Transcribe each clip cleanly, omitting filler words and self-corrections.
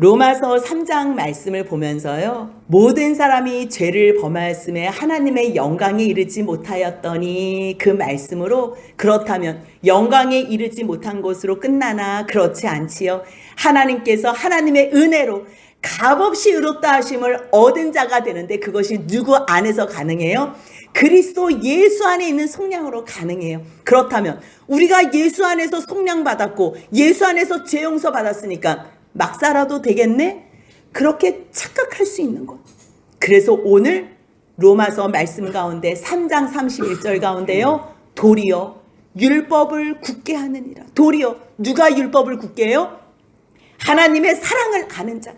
로마서 3장 말씀을 보면서요, 모든 사람이 죄를 범하였음에 하나님의 영광에 이르지 못하였더니, 그 말씀으로 그렇다면 영광에 이르지 못한 것으로 끝나나 그렇지 않지요. 하나님께서 하나님의 은혜로 값없이 의롭다 하심을 얻은 자가 되는데, 그것이 누구 안에서 가능해요? 그리스도 예수 안에 있는 속량으로 가능해요. 그렇다면 우리가 예수 안에서 속량 받았고 예수 안에서 죄 용서 받았으니까 막 살아도 되겠네? 그렇게 착각할 수 있는 것. 그래서 오늘 로마서 말씀 가운데 3장 31절 가운데요, 도리어 율법을 굳게 하느니라. 도리어 누가 율법을 굳게 해요? 하나님의 사랑을 아는 자.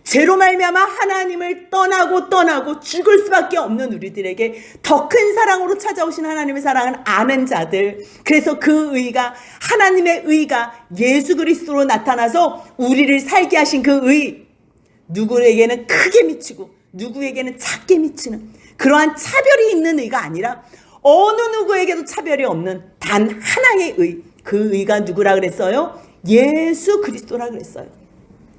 죄로 말미암아 하나님을 떠나고 죽을 수밖에 없는 우리들에게 더 큰 사랑으로 찾아오신 하나님의 사랑을 아는 자들. 그래서 그 의가, 하나님의 의가 예수 그리스도로 나타나서 우리를 살게 하신 그 의, 누구에게는 크게 미치고 누구에게는 작게 미치는 그러한 차별이 있는 의가 아니라 어느 누구에게도 차별이 없는 단 하나의 의. 그 의가 누구라 그랬어요? 예수 그리스도라 그랬어요.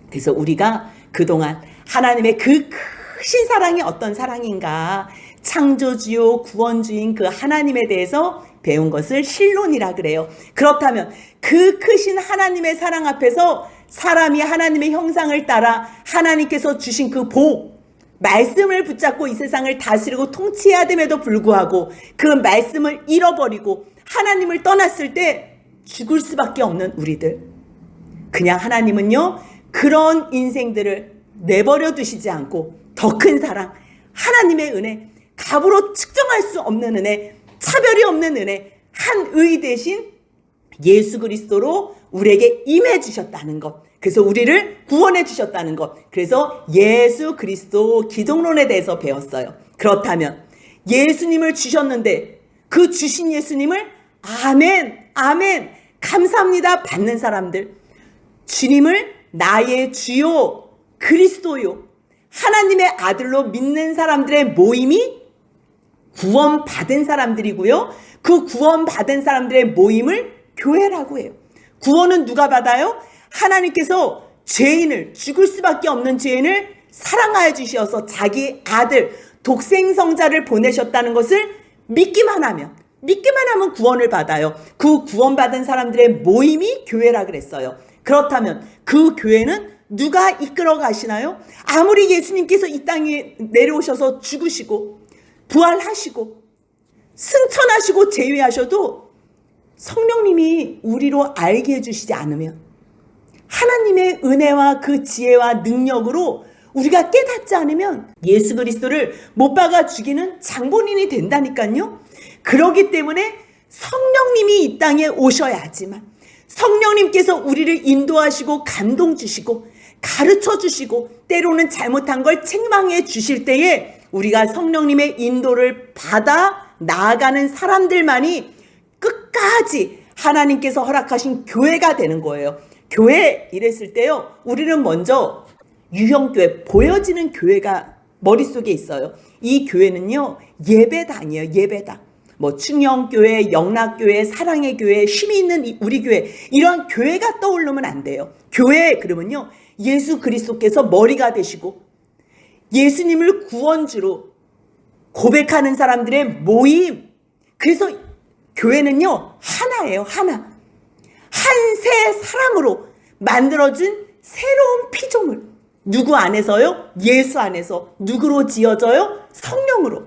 그래서 우리가 그동안 하나님의 그 크신 사랑이 어떤 사랑인가, 창조주요 구원주인 그 하나님에 대해서 배운 것을 신론이라 그래요. 그렇다면 그 크신 하나님의 사랑 앞에서 사람이 하나님의 형상을 따라 하나님께서 주신 그 복, 말씀을 붙잡고 이 세상을 다스리고 통치해야 됨에도 불구하고 그 말씀을 잃어버리고 하나님을 떠났을 때 죽을 수밖에 없는 우리들. 그냥 하나님은요, 그런 인생들을 내버려 두시지 않고 더 큰 사랑, 하나님의 은혜, 값으로 측정할 수 없는 은혜, 차별이 없는 은혜, 한 의 대신 예수 그리스도로 우리에게 임해 주셨다는 것. 그래서 우리를 구원해 주셨다는 것. 그래서 예수 그리스도 기독론에 대해서 배웠어요. 그렇다면 예수님을 주셨는데 그 주신 예수님을 아멘, 아멘, 감사합니다 받는 사람들, 주님을 나의 주요 그리스도요 하나님의 아들로 믿는 사람들의 모임이 구원받은 사람들이고요, 그 구원받은 사람들의 모임을 교회라고 해요. 구원은 누가 받아요? 하나님께서 죄인을, 죽을 수밖에 없는 죄인을 사랑하여 주셔서 자기 아들 독생성자를 보내셨다는 것을 믿기만 하면 구원을 받아요. 그 구원받은 사람들의 모임이 교회라 그랬어요. 그렇다면 그 교회는 누가 이끌어 가시나요? 아무리 예수님께서 이 땅에 내려오셔서 죽으시고 부활하시고 승천하시고 재회하셔도 성령님이 우리로 알게 해주시지 않으면, 하나님의 은혜와 그 지혜와 능력으로 우리가 깨닫지 않으면 예수 그리스도를 못 박아 죽이는 장본인이 된다니까요. 그렇기 때문에 성령님이 이 땅에 오셔야지만, 성령님께서 우리를 인도하시고 감동 주시고 가르쳐 주시고 때로는 잘못한 걸 책망해 주실 때에 우리가 성령님의 인도를 받아 나아가는 사람들만이 끝까지 하나님께서 허락하신 교회가 되는 거예요. 교회 이랬을 때요, 우리는 먼저 유형교회, 보여지는 교회가 머릿속에 있어요. 이 교회는요, 예배당이에요. 예배당. 뭐 충영교회, 영락교회, 사랑의 교회, 힘이 있는 우리 교회, 이런 교회가 떠오르면 안 돼요. 교회 그러면요, 예수 그리스도께서 머리가 되시고 예수님을 구원주로 고백하는 사람들의 모임. 그래서 교회는요, 하나예요. 하나. 한 새 사람으로 만들어진 새로운 피조물. 누구 안에서요? 예수 안에서. 누구로 지어져요? 성령으로.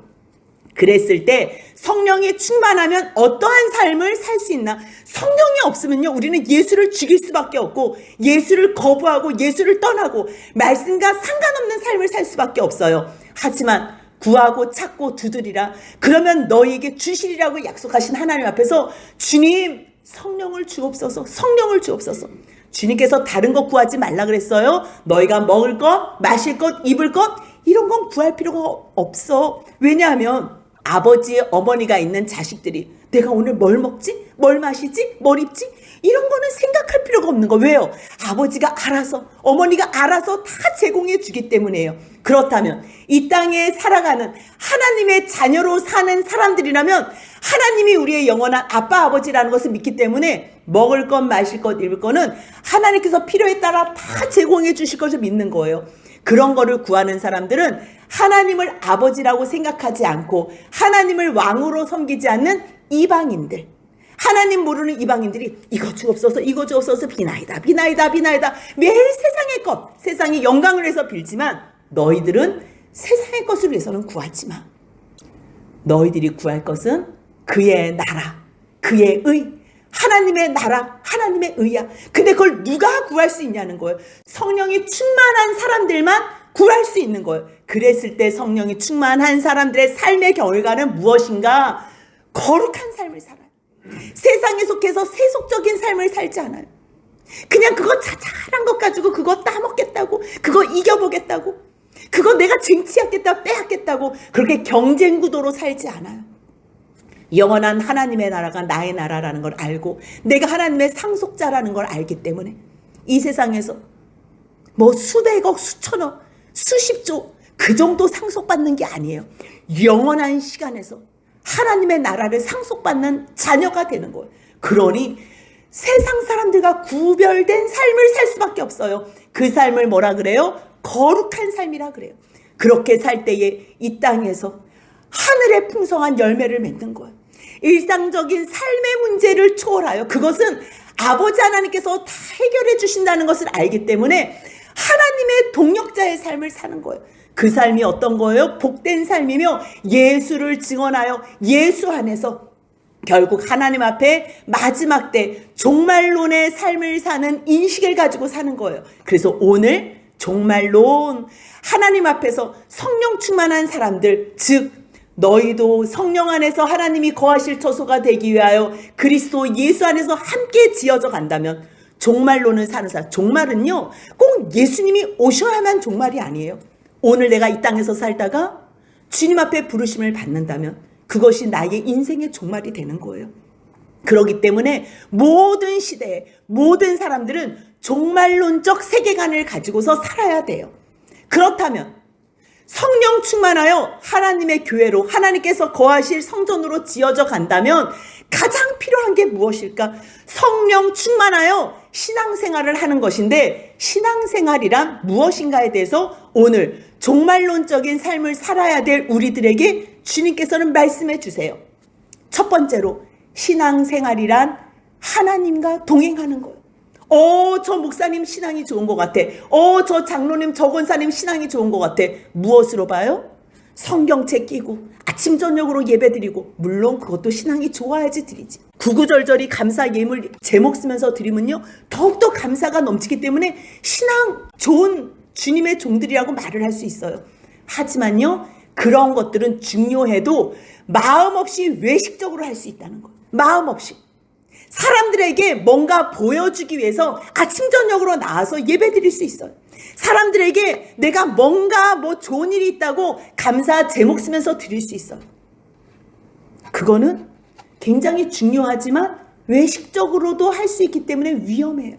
그랬을 때 성령이 충만하면 어떠한 삶을 살 수 있나? 성령이 없으면요, 우리는 예수를 죽일 수밖에 없고 예수를 거부하고 예수를 떠나고 말씀과 상관없는 삶을 살 수밖에 없어요. 하지만 구하고 찾고 두드리라, 그러면 너희에게 주시리라고 약속하신 하나님 앞에서 주님, 성령을 주옵소서, 성령을 주옵소서. 주님께서 다른 것 구하지 말라 그랬어요. 너희가 먹을 것, 마실 것, 입을 것, 이런 건 구할 필요가 없어. 왜냐하면 아버지, 어머니가 있는 자식들이 내가 오늘 뭘 먹지? 뭘 마시지? 뭘 입지? 이런 거는 생각할 필요가 없는 거. 왜요? 아버지가 알아서, 어머니가 알아서 다 제공해 주기 때문이에요. 그렇다면 이 땅에 살아가는 하나님의 자녀로 사는 사람들이라면 하나님이 우리의 영원한 아빠, 아버지라는 것을 믿기 때문에 먹을 것, 마실 것, 입을 거는 하나님께서 필요에 따라 다 제공해 주실 것을 믿는 거예요. 그런 거를 구하는 사람들은 하나님을 아버지라고 생각하지 않고 하나님을 왕으로 섬기지 않는 이방인들, 하나님 모르는 이방인들이 이거 주옵소서, 이거 주옵소서, 비나이다, 비나이다, 비나이다, 매일 세상의 것, 세상의 영광을 위해서 빌지만 너희들은 세상의 것을 위해서는 구하지 마. 너희들이 구할 것은 그의 나라, 그의 의, 하나님의 나라, 하나님의 의야. 근데 그걸 누가 구할 수 있냐는 거예요. 성령이 충만한 사람들만 구할 수 있는 거예요. 그랬을 때 성령이 충만한 사람들의 삶의 결과는 무엇인가? 거룩한 삶을 살아요. 세상에 속해서 세속적인 삶을 살지 않아요. 그냥 그거 자잘한 것 가지고 그거 따먹겠다고, 그거 이겨보겠다고, 그거 내가 쟁취하겠다, 빼앗겠다고 그렇게 경쟁 구도로 살지 않아요. 영원한 하나님의 나라가 나의 나라라는 걸 알고 내가 하나님의 상속자라는 걸 알기 때문에 이 세상에서 뭐 수백억, 수천억, 수십조 그 정도 상속받는 게 아니에요. 영원한 시간에서 하나님의 나라를 상속받는 자녀가 되는 거예요. 그러니 세상 사람들과 구별된 삶을 살 수밖에 없어요. 그 삶을 뭐라 그래요? 거룩한 삶이라 그래요. 그렇게 살 때에 이 땅에서 하늘의 풍성한 열매를 맺는 거예요. 일상적인 삶의 문제를 초월하여 그것은 아버지 하나님께서 다 해결해 주신다는 것을 알기 때문에 하나님의 동역자의 삶을 사는 거예요. 그 삶이 어떤 거예요? 복된 삶이며 예수를 증언하여 예수 안에서 결국 하나님 앞에 마지막 때 종말론의 삶을 사는 인식을 가지고 사는 거예요. 그래서 오늘 종말론, 하나님 앞에서 성령 충만한 사람들, 즉 너희도 성령 안에서 하나님이 거하실 처소가 되기 위하여 그리스도 예수 안에서 함께 지어져 간다면 종말론을 사는 사람, 종말은요 꼭 예수님이 오셔야만 종말이 아니에요. 오늘 내가 이 땅에서 살다가 주님 앞에 부르심을 받는다면 그것이 나의 인생의 종말이 되는 거예요. 그렇기 때문에 모든 시대에 모든 사람들은 종말론적 세계관을 가지고서 살아야 돼요. 그렇다면 성령 충만하여 하나님의 교회로 하나님께서 거하실 성전으로 지어져 간다면 가장 필요한 게 무엇일까? 성령 충만하여 신앙생활을 하는 것인데 신앙생활이란 무엇인가에 대해서 오늘 종말론적인 삶을 살아야 될 우리들에게 주님께서는 말씀해 주세요. 첫 번째로 신앙생활이란 하나님과 동행하는 거예요. 저 목사님 신앙이 좋은 것 같아. 저 장로님, 저 권사님 신앙이 좋은 것 같아. 무엇으로 봐요? 성경책 끼고 아침 저녁으로 예배드리고, 물론 그것도 신앙이 좋아야지 드리지. 구구절절히 감사 예물 제목 쓰면서 드리면요 더욱더 감사가 넘치기 때문에 신앙 좋은 주님의 종들이라고 말을 할 수 있어요. 하지만요 그런 것들은 중요해도 마음 없이 외식적으로 할 수 있다는 거예요. 마음 없이 사람들에게 뭔가 보여주기 위해서 아침 저녁으로 나와서 예배 드릴 수 있어요. 사람들에게 내가 뭔가 뭐 좋은 일이 있다고 감사 제목 쓰면서 드릴 수 있어요. 그거는 굉장히 중요하지만 외식적으로도 할 수 있기 때문에 위험해요.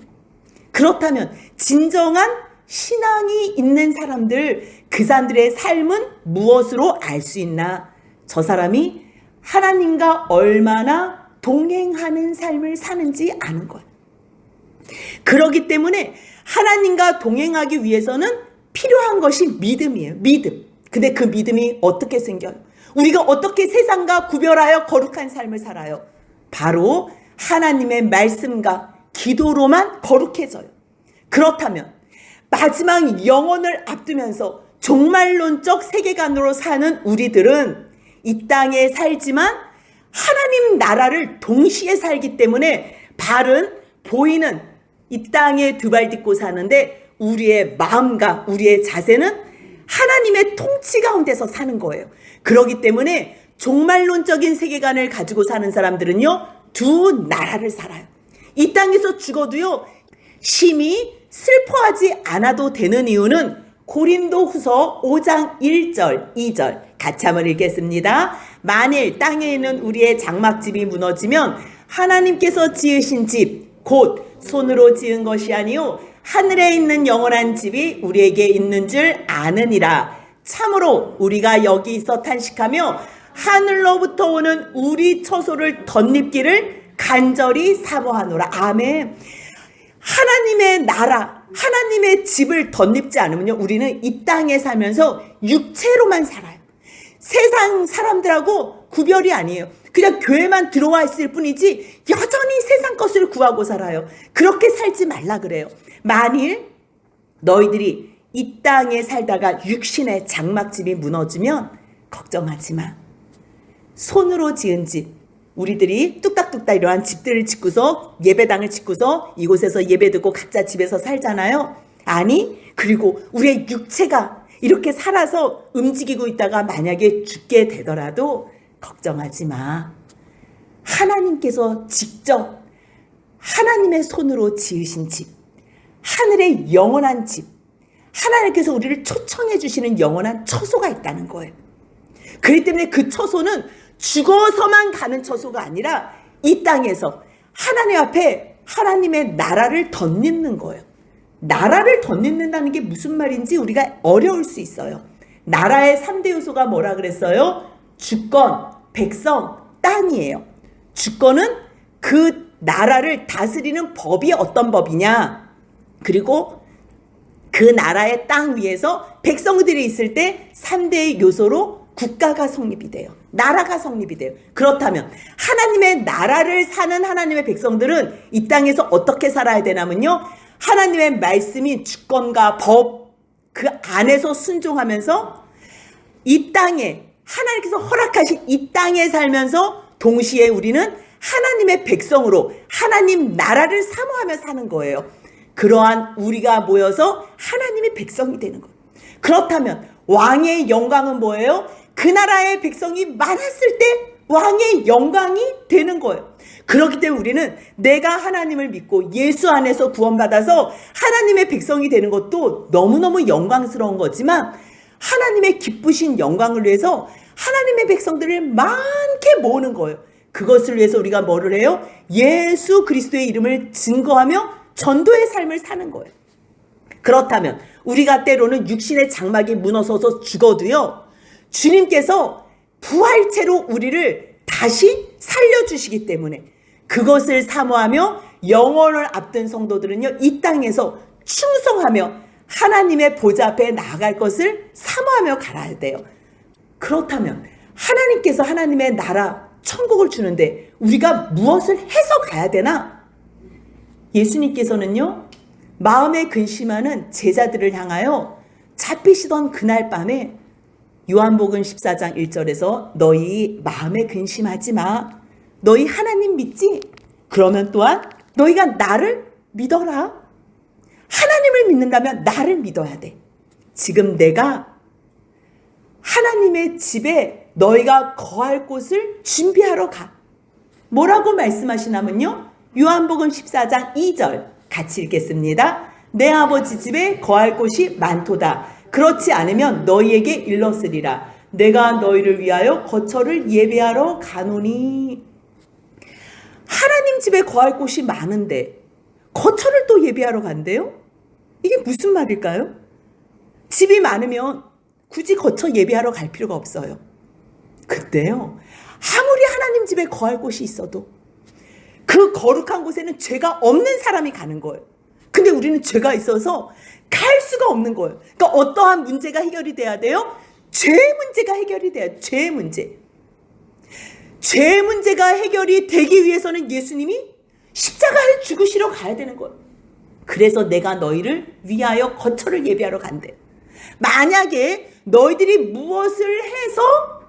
그렇다면 진정한 신앙이 있는 사람들, 그 사람들의 삶은 무엇으로 알 수 있나? 저 사람이 하나님과 얼마나 동행하는 삶을 사는지 아는 거예요. 그렇기 때문에 하나님과 동행하기 위해서는 필요한 것이 믿음이에요. 믿음. 근데 그 믿음이 어떻게 생겨요? 우리가 어떻게 세상과 구별하여 거룩한 삶을 살아요? 바로 하나님의 말씀과 기도로만 거룩해져요. 그렇다면 마지막 영혼을 앞두면서 종말론적 세계관으로 사는 우리들은 이 땅에 살지만 하나님 나라를 동시에 살기 때문에 발은 보이는 이 땅에 두 발 딛고 사는데 우리의 마음과 우리의 자세는 하나님의 통치 가운데서 사는 거예요. 그렇기 때문에 종말론적인 세계관을 가지고 사는 사람들은요 두 나라를 살아요. 이 땅에서 죽어도요 심히 슬퍼하지 않아도 되는 이유는 고린도후서 5장 1절 2절 같이 한번 읽겠습니다. 만일 땅에 있는 우리의 장막집이 무너지면 하나님께서 지으신 집 곧 손으로 지은 것이 아니요 하늘에 있는 영원한 집이 우리에게 있는 줄 아느니라. 참으로 우리가 여기 있어 탄식하며 하늘로부터 오는 우리 처소를 덧입기를 간절히 사모하노라. 아멘. 하나님의 나라, 하나님의 집을 덧입지 않으면요, 우리는 이 땅에 살면서 육체로만 살아요. 세상 사람들하고 구별이 아니에요. 그냥 교회만 들어와 있을 뿐이지 여전히 세상 것을 구하고 살아요. 그렇게 살지 말라 그래요. 만일 너희들이 이 땅에 살다가 육신의 장막집이 무너지면 걱정하지 마. 손으로 지은 집, 우리들이 뚝딱뚝딱 이러한 집들을 짓고서 예배당을 짓고서 이곳에서 예배 듣고 각자 집에서 살잖아요. 아니, 그리고 우리의 육체가 이렇게 살아서 움직이고 있다가 만약에 죽게 되더라도 걱정하지 마. 하나님께서 직접 하나님의 손으로 지으신 집, 하늘의 영원한 집, 하나님께서 우리를 초청해 주시는 영원한 처소가 있다는 거예요. 그렇기 때문에 그 처소는 죽어서만 가는 처소가 아니라 이 땅에서 하나님 앞에 하나님의 나라를 덧입는 거예요. 나라를 덧입는다는 게 무슨 말인지 우리가 어려울 수 있어요. 나라의 3대 요소가 뭐라 그랬어요? 주권, 백성, 땅이에요. 주권은 그 나라를 다스리는 법이 어떤 법이냐? 그리고 그 나라의 땅 위에서 백성들이 있을 때 3대 요소로 국가가 성립이 돼요. 나라가 성립이 돼요. 그렇다면 하나님의 나라를 사는 하나님의 백성들은 이 땅에서 어떻게 살아야 되냐면요, 하나님의 말씀인 주권과 법 그 안에서 순종하면서 이 땅에 하나님께서 허락하신 이 땅에 살면서 동시에 우리는 하나님의 백성으로 하나님 나라를 사모하며 사는 거예요. 그러한 우리가 모여서 하나님의 백성이 되는 거예요. 그렇다면 왕의 영광은 뭐예요? 그 나라의 백성이 많았을 때 왕의 영광이 되는 거예요. 그렇기 때문에 우리는 내가 하나님을 믿고 예수 안에서 구원받아서 하나님의 백성이 되는 것도 너무너무 영광스러운 거지만 하나님의 기쁘신 영광을 위해서 하나님의 백성들을 많게 모으는 거예요. 그것을 위해서 우리가 뭐를 해요? 예수 그리스도의 이름을 증거하며 전도의 삶을 사는 거예요. 그렇다면 우리가 때로는 육신의 장막이 무너져서 죽어도요, 주님께서 부활체로 우리를 다시 살려주시기 때문에 그것을 사모하며 영원을 앞둔 성도들은요, 이 땅에서 충성하며 하나님의 보좌 앞에 나아갈 것을 사모하며 가야 돼요. 그렇다면 하나님께서 하나님의 나라 천국을 주는데 우리가 무엇을 해서 가야 되나? 예수님께서는요, 마음에 근심하는 제자들을 향하여 잡히시던 그날 밤에 요한복음 14장 1절에서 너희 마음에 근심하지 마. 너희 하나님 믿지? 그러면 또한 너희가 나를 믿어라. 하나님을 믿는다면 나를 믿어야 돼. 지금 내가 하나님의 집에 너희가 거할 곳을 준비하러 가. 뭐라고 말씀하시냐면요, 요한복음 14장 2절 같이 읽겠습니다. 내 아버지 집에 거할 곳이 많도다. 그렇지 않으면 너희에게 일렀으리라. 내가 너희를 위하여 거처를 예배하러 가노니. 하나님 집에 거할 곳이 많은데 거처를 또 예배하러 간대요? 이게 무슨 말일까요? 집이 많으면 굳이 거처 예배하러 갈 필요가 없어요. 근데요, 아무리 하나님 집에 거할 곳이 있어도 그 거룩한 곳에는 죄가 없는 사람이 가는 거예요. 근데 우리는 죄가 있어서 갈 수가 없는 거예요. 그러니까 어떠한 문제가 해결이 돼야 돼요? 죄 문제가 해결이 돼요. 죄 문제. 죄 문제가 해결이 되기 위해서는 예수님이 십자가를 죽으시러 가야 되는 거예요. 그래서 내가 너희를 위하여 거처를 예배하러 간대. 만약에 너희들이 무엇을 해서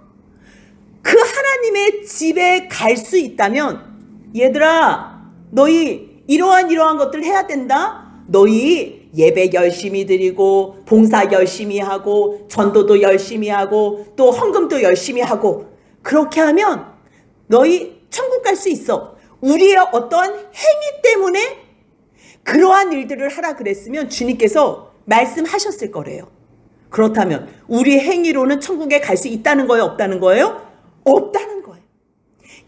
그 하나님의 집에 갈 수 있다면, 얘들아, 너희 이러한 것들 해야 된다. 너희 예배 열심히 드리고 봉사 열심히 하고 전도도 열심히 하고 또 헌금도 열심히 하고 그렇게 하면 너희 천국 갈 수 있어. 우리의 어떠한 행위 때문에 그러한 일들을 하라 그랬으면 주님께서 말씀하셨을 거래요. 그렇다면 우리 행위로는 천국에 갈 수 있다는 거예요? 없다는 거예요? 없다는 거예요.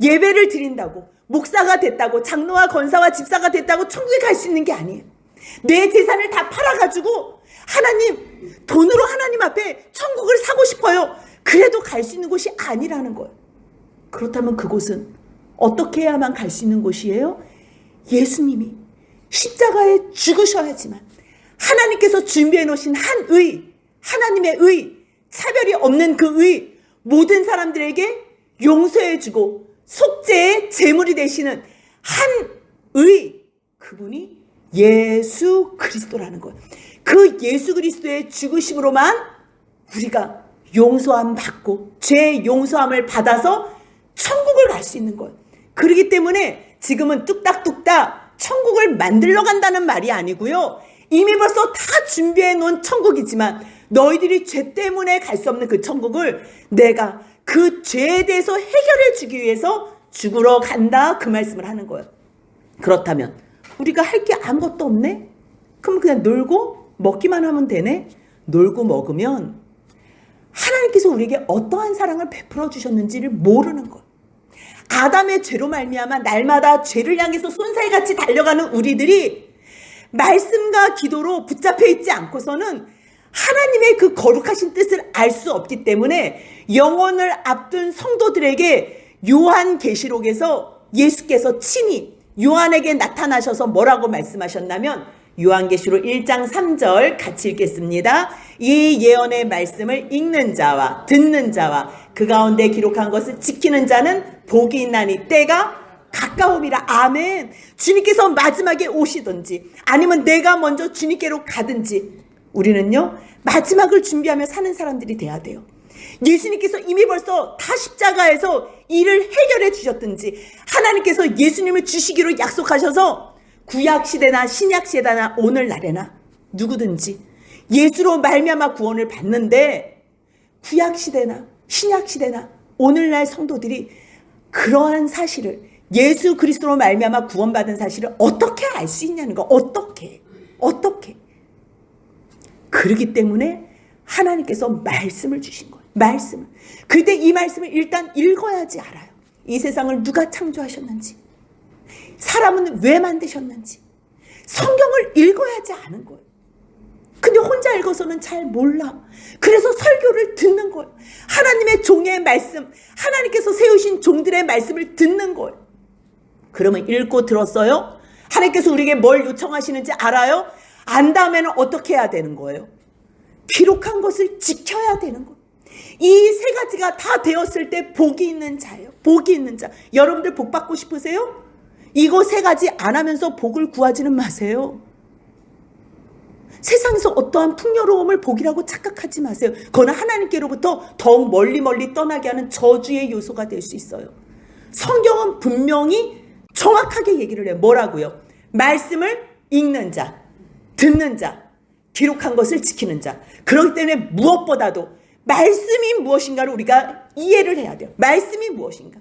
예배를 드린다고, 목사가 됐다고, 장로와 권사와 집사가 됐다고 천국에 갈 수 있는 게 아니에요. 내 재산을 다 팔아가지고 하나님, 돈으로 하나님 앞에 천국을 사고 싶어요. 그래도 갈 수 있는 곳이 아니라는 거예요. 그렇다면 그곳은 어떻게 해야만 갈 수 있는 곳이에요? 예수님이 십자가에 죽으셔야지만 하나님께서 준비해 놓으신 한 의, 하나님의 의, 차별이 없는 그 의, 모든 사람들에게 용서해 주고 속죄의 제물이 되시는 한 의, 그분이 예수 그리스도라는 거예요. 그 예수 그리스도의 죽으심으로만 우리가 용서함 받고 죄 용서함을 받아서 천국을 갈 수 있는 거예요. 그렇기 때문에 지금은 뚝딱뚝딱 천국을 만들러 간다는 말이 아니고요. 이미 벌써 다 준비해 놓은 천국이지만 너희들이 죄 때문에 갈 수 없는 그 천국을 내가 그 죄에 대해서 해결해 주기 위해서 죽으러 간다, 그 말씀을 하는 거예요. 그렇다면 우리가 할 게 아무것도 없네? 그럼 그냥 놀고 먹기만 하면 되네? 놀고 먹으면 하나님께서 우리에게 어떠한 사랑을 베풀어 주셨는지를 모르는 거예요. 아담의 죄로 말미암아 날마다 죄를 향해서 쏜살같이 달려가는 우리들이 말씀과 기도로 붙잡혀 있지 않고서는 하나님의 그 거룩하신 뜻을 알 수 없기 때문에 영혼을 앞둔 성도들에게 요한계시록에서 예수께서 친히 요한에게 나타나셔서 뭐라고 말씀하셨냐면 요한계시록 1장 3절 같이 읽겠습니다. 이 예언의 말씀을 읽는 자와 듣는 자와 그 가운데 기록한 것을 지키는 자는 복이 있나니 때가 가까움이라. 아멘. 주님께서 마지막에 오시든지 아니면 내가 먼저 주님께로 가든지 우리는요 마지막을 준비하며 사는 사람들이 돼야 돼요. 예수님께서 이미 벌써 다 십자가에서 일을 해결해 주셨든지 하나님께서 예수님을 주시기로 약속하셔서 구약시대나 신약시대나 오늘날에나 누구든지 예수로 말미암아 구원을 받는데 구약시대나 신약시대나 오늘날 성도들이 그러한 사실을 예수 그리스도로 말미암아 구원받은 사실을 어떻게 알 수 있냐는 거. 어떻게 그렇기 때문에 하나님께서 말씀을 주신 거예요. 말씀을. 그때 이 말씀을 일단 읽어야지 알아요. 이 세상을 누가 창조하셨는지, 사람은 왜 만드셨는지 성경을 읽어야지 아는 거예요. 근데 혼자 읽어서는 잘 몰라. 그래서 설교를 듣는 거예요. 하나님의 종의 말씀, 하나님께서 세우신 종들의 말씀을 듣는 거예요. 그러면 읽고 들었어요? 하나님께서 우리에게 뭘 요청하시는지 알아요? 안다면 어떻게 해야 되는 거예요? 기록한 것을 지켜야 되는 거예요. 이 세 가지가 다 되었을 때 복이 있는 자예요. 복이 있는 자. 여러분들 복 받고 싶으세요? 이거 세 가지 안 하면서 복을 구하지는 마세요. 세상에서 어떠한 풍요로움을 복이라고 착각하지 마세요. 그건 하나님께로부터 더욱 멀리 떠나게 하는 저주의 요소가 될 수 있어요. 성경은 분명히 정확하게 얘기를 해요. 뭐라고요? 말씀을 읽는 자, 듣는 자, 기록한 것을 지키는 자. 그렇기 때문에 무엇보다도 말씀이 무엇인가를 우리가 이해를 해야 돼요. 말씀이 무엇인가?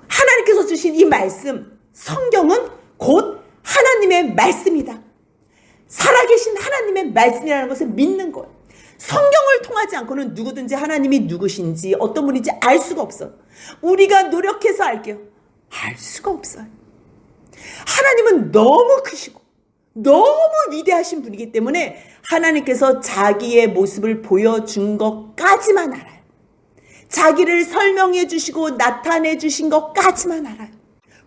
하나님께서 주신 이 말씀, 성경은 곧 하나님의 말씀이다. 살아계신 하나님의 말씀이라는 것을 믿는 거예요. 성경을 통하지 않고는 누구든지 하나님이 누구신지 어떤 분인지 알 수가 없어요. 우리가 노력해서 알게요. 알 수가 없어요. 하나님은 너무 크시고 너무 위대하신 분이기 때문에 하나님께서 자기의 모습을 보여준 것까지만 알아요. 자기를 설명해 주시고 나타내 주신 것까지만 알아요.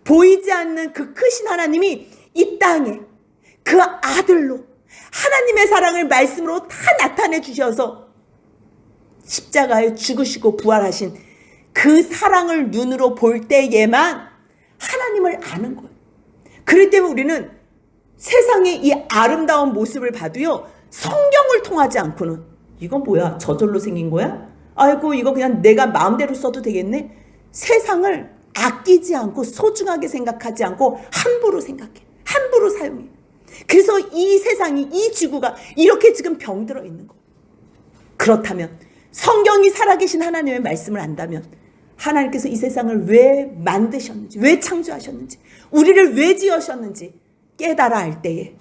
보이지 않는 그 크신 하나님이 이 땅에 그 아들로 하나님의 사랑을 말씀으로 다 나타내 주셔서 십자가에 죽으시고 부활하신 그 사랑을 눈으로 볼 때에만 하나님을 아는 거예요. 그렇기 때문에 우리는 세상의 이 아름다운 모습을 봐도요, 성경을 통하지 않고는 이건 뭐야? 저절로 생긴 거야? 아이고 이거 그냥 내가 마음대로 써도 되겠네? 세상을 아끼지 않고 소중하게 생각하지 않고 함부로 생각해. 함부로 사용해. 그래서 이 세상이, 이 지구가 이렇게 지금 병들어 있는 거예요. 그렇다면 성경이 살아계신 하나님의 말씀을 안다면 하나님께서 이 세상을 왜 만드셨는지, 왜 창조하셨는지, 우리를 왜 지으셨는지 깨달아 알 때에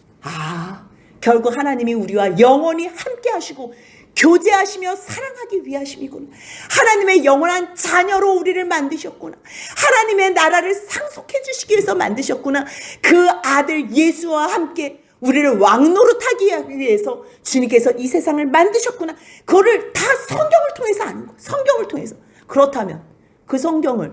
결국 하나님이 우리와 영원히 함께 하시고 교제하시며 사랑하기 위하심이구나. 하나님의 영원한 자녀로 우리를 만드셨구나. 하나님의 나라를 상속해 주시기 위해서 만드셨구나. 그 아들 예수와 함께 우리를 왕노릇하기 위해서 주님께서 이 세상을 만드셨구나. 그거를 다 성경을 통해서 아는 거예요. 성경을 통해서. 그렇다면 그 성경을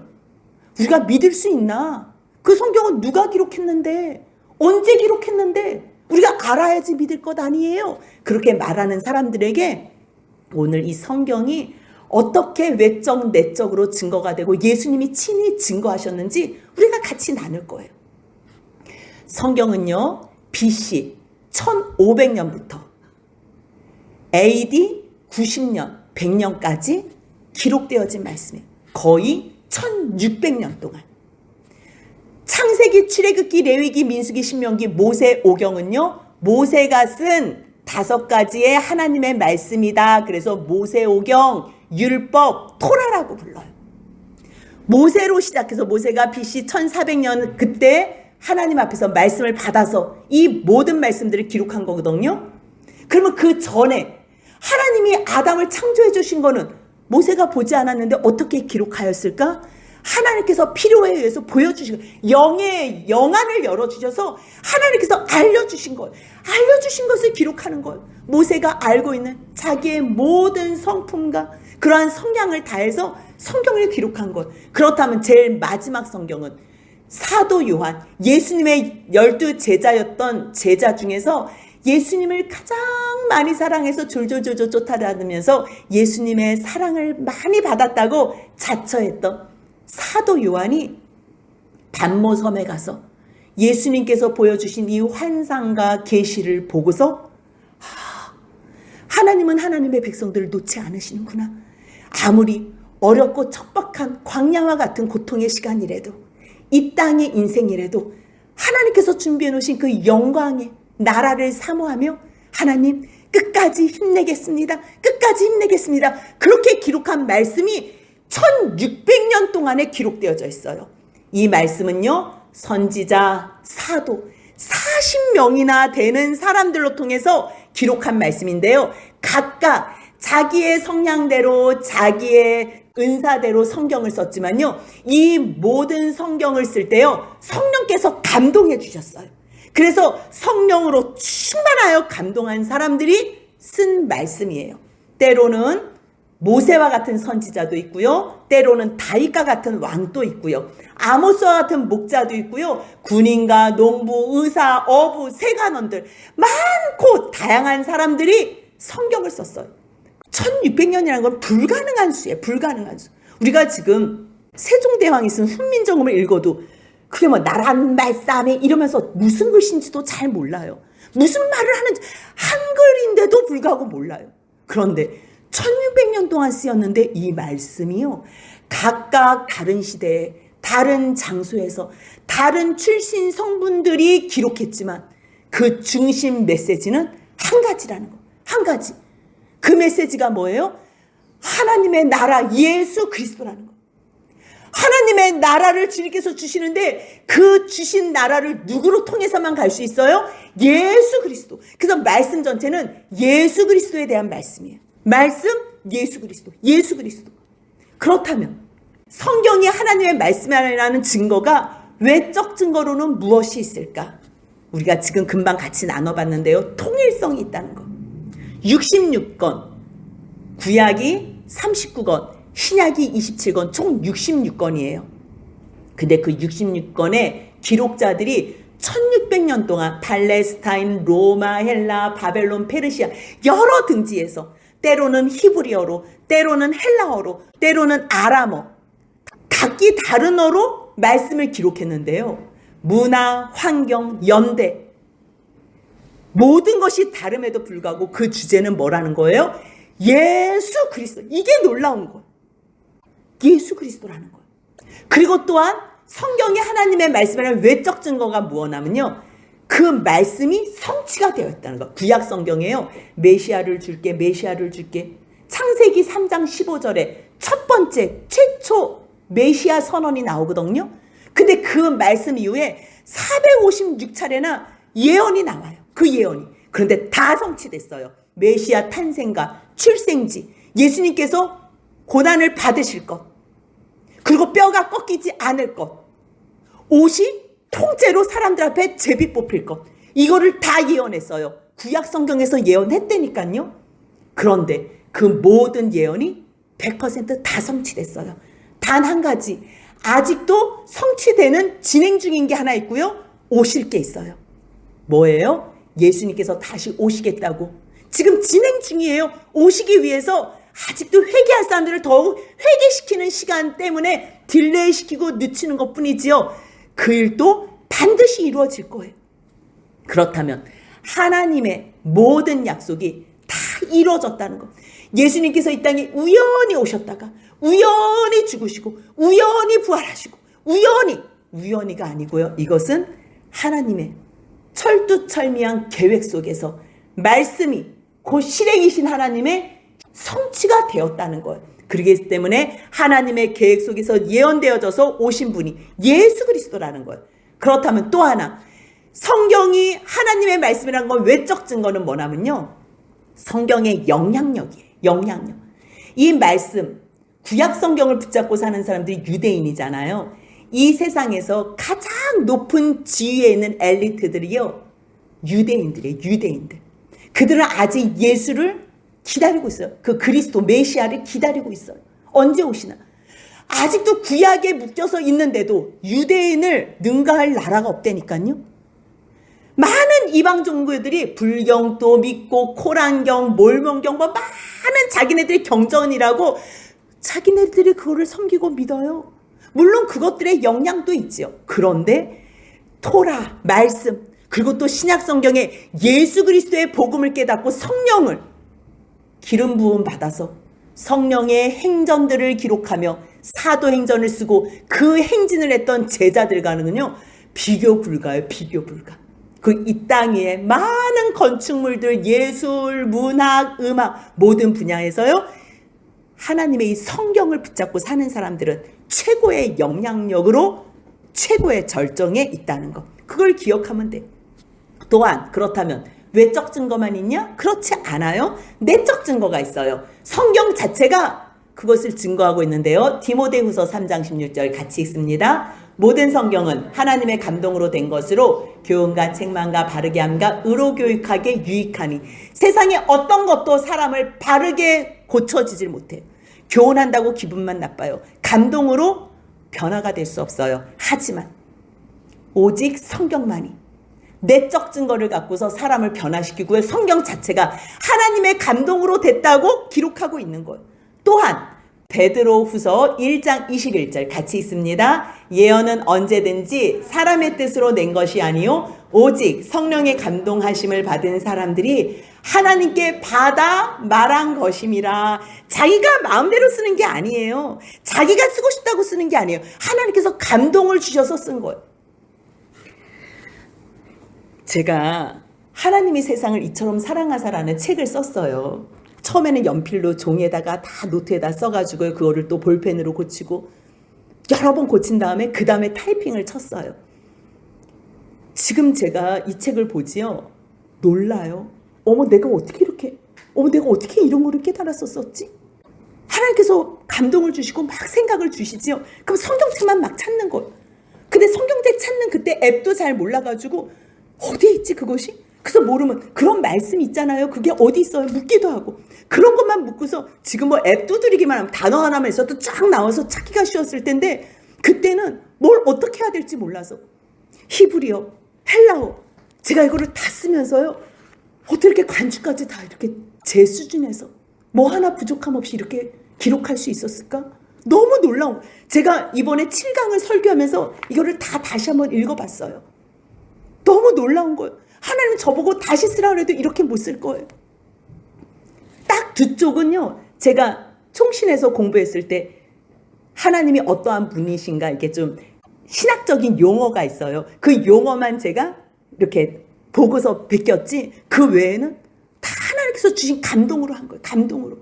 우리가 믿을 수 있나? 그 성경은 누가 기록했는데, 언제 기록했는데, 우리가 알아야지 믿을 것 아니에요? 그렇게 말하는 사람들에게 오늘 이 성경이 어떻게 외적 내적으로 증거가 되고 예수님이 친히 증거하셨는지 우리가 같이 나눌 거예요. 성경은요, BC 1500년부터 AD 90년, 100년까지 기록되어진 말씀이에요. 거의 1600년 동안. 창세기, 출애굽기, 레위기, 민수기, 신명기, 모세, 오경은요, 모세가 쓴 5가지의 하나님의 말씀이다. 그래서 모세, 오경, 율법, 토라라고 불러요. 모세로 시작해서 모세가 BC 1400년 그때 하나님 앞에서 말씀을 받아서 이 모든 말씀들을 기록한 거거든요. 그러면 그 전에 하나님이 아담을 창조해 주신 거는 모세가 보지 않았는데 어떻게 기록하였을까? 하나님께서 필요에 의해서 보여주신 거예요. 영의 영안을 열어주셔서 하나님께서 알려주신 거예요. 알려주신 것을 기록하는 거예요. 모세가 알고 있는 자기의 모든 성품과 그러한 성향을 다해서 성경을 기록한 거예요. 그렇다면 제일 마지막 성경은 사도 요한, 예수님의 12 제자였던 제자 중에서 예수님을 가장 많이 사랑해서 졸졸졸졸 쫓아다니면서 예수님의 사랑을 많이 받았다고 자처했던 사도 요한이 반모섬에 가서 예수님께서 보여주신 이 환상과 계시를 보고서 하나님은 하나님의 백성들을 놓지 않으시는구나. 아무리 어렵고 척박한 광야와 같은 고통의 시간이라도 이 땅의 인생이라도 하나님께서 준비해 놓으신 그 영광의 나라를 사모하며 하나님 끝까지 힘내겠습니다. 끝까지 힘내겠습니다. 그렇게 기록한 말씀이 1600년 동안에 기록되어져 있어요. 이 말씀은요, 선지자, 사도 40명이나 되는 사람들로 통해서 기록한 말씀인데요. 각각 자기의 성향대로 자기의 은사대로 성경을 썼지만요, 이 모든 성경을 쓸 때요, 성령께서 감동해 주셨어요. 그래서 성령으로 충만하여 감동한 사람들이 쓴 말씀이에요. 때로는 모세와 같은 선지자도 있고요. 때로는 다윗과 같은 왕도 있고요. 아모스와 같은 목자도 있고요. 군인과 농부, 의사, 어부, 세간원들 많고 다양한 사람들이 성경을 썼어요. 1600년이라는 건 불가능한 수예요. 불가능한 수. 우리가 지금 세종대왕이 쓴 훈민정음을 읽어도 그게 뭐 나란 말싸움에 이러면서 무슨 글씨인지도 잘 몰라요. 무슨 말을 하는지 한글인데도 불구하고 몰라요. 그런데 1600년 동안 쓰였는데 이 말씀이요, 각각 다른 시대에 다른 장소에서 다른 출신 성분들이 기록했지만 그 중심 메시지는 한 가지라는 거. 한 가지. 그 메시지가 뭐예요? 하나님의 나라 예수 그리스도라는 거. 하나님의 나라를 주님께서 주시는데 그 주신 나라를 누구로 통해서만 갈 수 있어요? 예수 그리스도. 그래서 말씀 전체는 예수 그리스도에 대한 말씀이에요. 말씀, 예수 그리스도, 예수 그리스도. 그렇다면 성경이 하나님의 말씀이라는 증거가 외적 증거로는 무엇이 있을까? 우리가 지금 금방 같이 나눠봤는데요. 통일성이 있다는 거. 66권, 구약이 39권, 신약이 27권, 총 66권이에요. 근데 그 66권의 기록자들이 1600년 동안 팔레스타인, 로마, 헬라, 바벨론, 페르시아 여러 등지에서 때로는 히브리어로, 때로는 헬라어로, 때로는 아람어, 각기 다른 어로 말씀을 기록했는데요. 문화, 환경, 연대 모든 것이 다름에도 불구하고 그 주제는 뭐라는 거예요? 예수 그리스도. 이게 놀라운 거예요. 예수 그리스도라는 거예요. 그리고 또한 성경이 하나님의 말씀이라는 외적 증거가 무엇하면요, 그 말씀이 성취가 되어 있다는 거. 구약 성경에요, 메시아를 줄게, 메시아를 줄게. 창세기 3장 15절에 첫 번째 최초 메시아 선언이 나오거든요. 근데 그 말씀 이후에 456차례나 예언이 나와요. 그 예언이. 그런데 다 성취됐어요. 메시아 탄생과 출생지, 예수님께서 고난을 받으실 것, 그리고 뼈가 꺾이지 않을 것, 옷이 통째로 사람들 앞에 제비 뽑힐 것, 이거를 다 예언했어요. 구약 성경에서 예언했다니까요. 그런데 그 모든 예언이 100% 다 성취됐어요. 단 한 가지, 아직도 성취되는 진행 중인 게 하나 있고요. 오실 게 있어요. 뭐예요? 예수님께서 다시 오시겠다고. 지금 진행 중이에요. 오시기 위해서 아직도 회개할 사람들을 더욱 회개시키는 시간 때문에 딜레이시키고 늦추는 것뿐이지요. 그 일도 반드시 이루어질 거예요. 그렇다면 하나님의 모든 약속이 다 이루어졌다는 것. 예수님께서 이 땅에 우연히 오셨다가 우연히 죽으시고 우연히 부활하시고 우연히가 아니고요. 이것은 하나님의 철두철미한 계획 속에서 말씀이 곧 실행이신 하나님의 성취가 되었다는 거예요. 그렇기 때문에 하나님의 계획 속에서 예언되어져서 오신 분이 예수 그리스도라는 거예요. 그렇다면 또 하나, 성경이 하나님의 말씀이라는 건 외적 증거는 뭐냐면요, 성경의 영향력이에요. 영향력. 이 말씀, 구약 성경을 붙잡고 사는 사람들이 유대인이잖아요. 이 세상에서 가장 높은 지위에 있는 엘리트들이요, 유대인들이에요. 유대인들. 그들은 아직 예수를 기다리고 있어요. 그 그리스도 메시아를 기다리고 있어요. 언제 오시나? 아직도 구약에 묶여서 있는데도 유대인을 능가할 나라가 없다니까요. 많은 이방 종교들이 불경도 믿고 코란경, 몰몬경, 뭐 많은 자기네들의 경전이라고 자기네들이 그거를 섬기고 믿어요. 물론 그것들의 영향도 있지요. 그런데 토라, 말씀, 그리고 또 신약 성경에 예수 그리스도의 복음을 깨닫고 성령을 기름 부음 받아서 성령의 행전들을 기록하며 사도행전을 쓰고 그 행진을 했던 제자들과는요 비교 불가예요. 비교 불가. 그 이 땅 위에 많은 건축물들, 예술, 문학, 음악 모든 분야에서요 하나님의 이 성경을 붙잡고 사는 사람들은 최고의 영향력으로 최고의 절정에 있다는 것. 그걸 기억하면 돼. 또한 그렇다면 외적 증거만 있냐? 그렇지 않아요. 내적 증거가 있어요. 성경 자체가 그것을 증거하고 있는데요. 디모데후서 3장 16절 같이 읽습니다. 모든 성경은 하나님의 감동으로 된 것으로 교훈과 책망과 바르게 함과 의로 교육하게 유익하니. 세상에 어떤 것도 사람을 바르게 고쳐지질 못해요. 교훈한다고 기분만 나빠요. 감동으로 변화가 될 수 없어요. 하지만 오직 성경만이 내적 증거를 갖고서 사람을 변화시키고요. 성경 자체가 하나님의 감동으로 됐다고 기록하고 있는 거예요. 또한 베드로후서 1장 21절 같이 있습니다. 예언은 언제든지 사람의 뜻으로 낸 것이 아니요 오직 성령의 감동하심을 받은 사람들이 하나님께 받아 말한 것임이라. 자기가 마음대로 쓰는 게 아니에요. 자기가 쓰고 싶다고 쓰는 게 아니에요. 하나님께서 감동을 주셔서 쓴 거예요. 제가 하나님이 세상을 이처럼 사랑하사라는 책을 썼어요. 처음에는 연필로 종이에다가 다 노트에다 써가지고 그거를 또 볼펜으로 고치고 여러 번 고친 다음에 그 다음에 타이핑을 쳤어요. 지금 제가 이 책을 보지요. 놀라요. 내가 어떻게 이런 거를 깨달았었지? 하나님께서 감동을 주시고 막 생각을 주시지요. 그럼 성경책만 막 찾는 거예요. 근데 성경책 찾는 그때 앱도 잘 몰라가지고 어디에 있지 그것이? 그래서 모르면 그런 말씀 있잖아요. 그게 어디 있어요? 묻기도 하고. 그런 것만 묻고서 지금 뭐 앱 두드리기만 하면 단어 하나만 있어도 쫙 나와서 찾기가 쉬웠을 텐데 그때는 뭘 어떻게 해야 될지 몰라서 히브리어, 헬라어 제가 이거를 다 쓰면서요. 어떻게 이렇게 관주까지 다 이렇게 제 수준에서 뭐 하나 부족함 없이 이렇게 기록할 수 있었을까? 너무 놀라운. 제가 이번에 7강을 설교하면서 이거를 다 다시 한번 읽어봤어요. 너무 놀라운 거예요. 하나님은 저보고 다시 쓰라고 해도 이렇게 못 쓸 거예요. 딱 두 쪽은요. 제가 총신에서 공부했을 때 하나님이 어떠한 분이신가 이렇게 좀 신학적인 용어가 있어요. 그 용어만 제가 이렇게 보고서 베꼈지 그 외에는 다 하나님께서 주신 감동으로 한 거예요. 감동으로.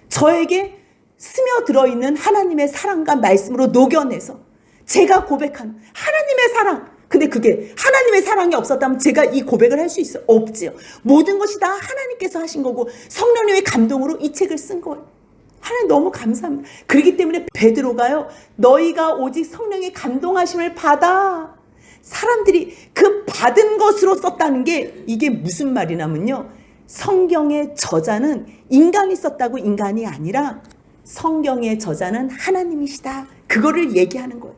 저에게 스며들어있는 하나님의 사랑과 말씀으로 녹여내서 제가 고백한 하나님의 사랑. 근데 그게 하나님의 사랑이 없었다면 제가 이 고백을 할 수 있어요? 없지요. 모든 것이 다 하나님께서 하신 거고 성령님의 감동으로 이 책을 쓴 거예요. 하나님 너무 감사합니다. 그렇기 때문에 베드로가요. 너희가 오직 성령의 감동하심을 받아. 사람들이 그 받은 것으로 썼다는 게 이게 무슨 말이냐면요. 성경의 저자는 인간이 썼다고 인간이 아니라 성경의 저자는 하나님이시다. 그거를 얘기하는 거예요.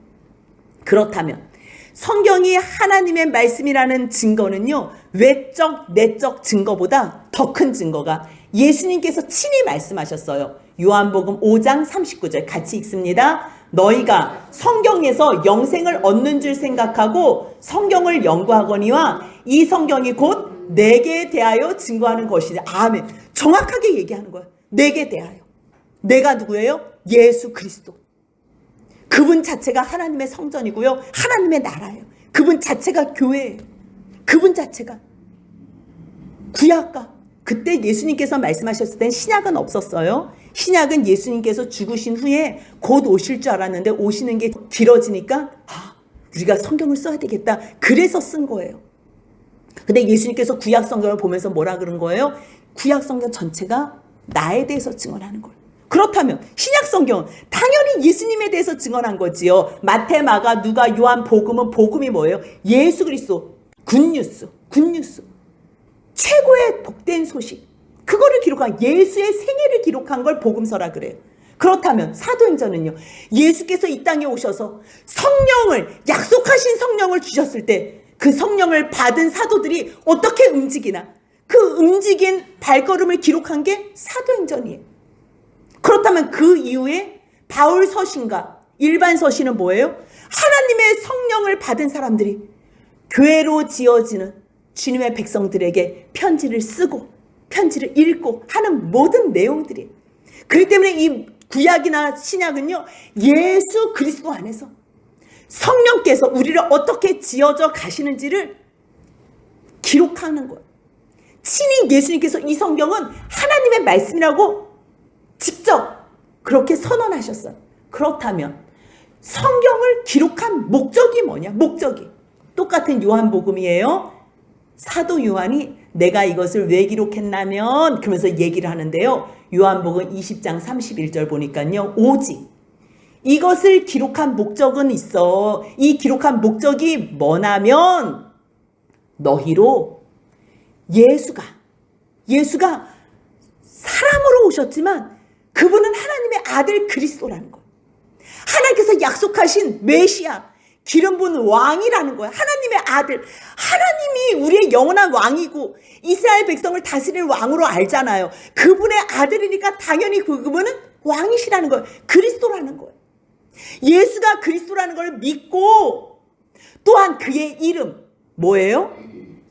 그렇다면 성경이 하나님의 말씀이라는 증거는요, 외적, 내적 증거보다 더 큰 증거가 예수님께서 친히 말씀하셨어요. 요한복음 5장 39절 같이 읽습니다. 너희가 성경에서 영생을 얻는 줄 생각하고 성경을 연구하거니와 이 성경이 곧 내게 대하여 증거하는 것이다. 아멘. 정확하게 얘기하는 거예요. 내게 대하여. 내가 누구예요? 예수 그리스도. 그분 자체가 하나님의 성전이고요. 하나님의 나라예요. 그분 자체가 교회예요. 그분 자체가. 구약과 그때 예수님께서 말씀하셨을 땐 신약은 없었어요. 신약은 예수님께서 죽으신 후에 곧 오실 줄 알았는데 오시는 게 길어지니까 우리가 성경을 써야 되겠다. 그래서 쓴 거예요. 근데 예수님께서 구약 성경을 보면서 뭐라 그런 거예요? 구약 성경 전체가 나에 대해서 증언하는 거예요. 그렇다면 신약 성경은 당연히 예수님에 대해서 증언한 거지요. 마태, 마가, 누가, 요한, 복음은 복음이 뭐예요? 예수 그리스도. 굿뉴스. 최고의 복된 소식. 그거를 기록한 예수의 생애를 기록한 걸 복음서라 그래요. 그렇다면 사도행전은요. 예수께서 이 땅에 오셔서 성령을 약속하신 성령을 주셨을 때 그 성령을 받은 사도들이 어떻게 움직이나 그 움직인 발걸음을 기록한 게 사도행전이에요. 그렇다면 그 이후에 바울 서신과 일반 서신은 뭐예요? 하나님의 성령을 받은 사람들이 교회로 지어지는 주님의 백성들에게 편지를 쓰고 편지를 읽고 하는 모든 내용들이에요. 그렇기 때문에 이 구약이나 신약은요, 예수 그리스도 안에서 성령께서 우리를 어떻게 지어져 가시는지를 기록하는 거예요. 친히 예수님께서 이 성경은 하나님의 말씀이라고 직접 그렇게 선언하셨어요. 그렇다면 성경을 기록한 목적이 뭐냐? 목적이 똑같은 요한복음이에요. 사도 요한이 내가 이것을 왜 기록했냐면 그러면서 얘기를 하는데요. 요한복음 20장 31절 보니까요. 오직 이것을 기록한 목적은 있어. 이 기록한 목적이 뭐냐면 너희로 예수가 사람으로 오셨지만 그분은 하나님의 아들 그리스도라는 거예요. 하나님께서 약속하신 메시아, 기름 부은 왕이라는 거예요. 하나님의 아들. 하나님이 우리의 영원한 왕이고 이스라엘 백성을 다스릴 왕으로 알잖아요. 그분의 아들이니까 당연히 그분은 왕이시라는 거예요. 그리스도라는 거예요. 예수가 그리스도라는 걸 믿고 또한 그의 이름 뭐예요?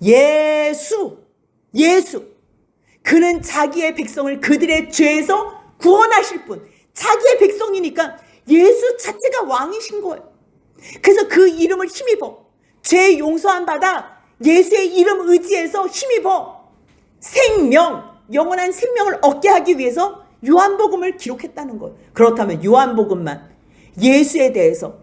예수. 그는 자기의 백성을 그들의 죄에서 구원하실 분. 자기의 백성이니까 예수 자체가 왕이신 거예요. 그래서 그 이름을 힘입어 죄 용서함 받아 예수의 이름 의지해서 힘입어 생명, 영원한 생명을 얻게 하기 위해서 요한복음을 기록했다는 거예요. 그렇다면 요한복음만 예수에 대해서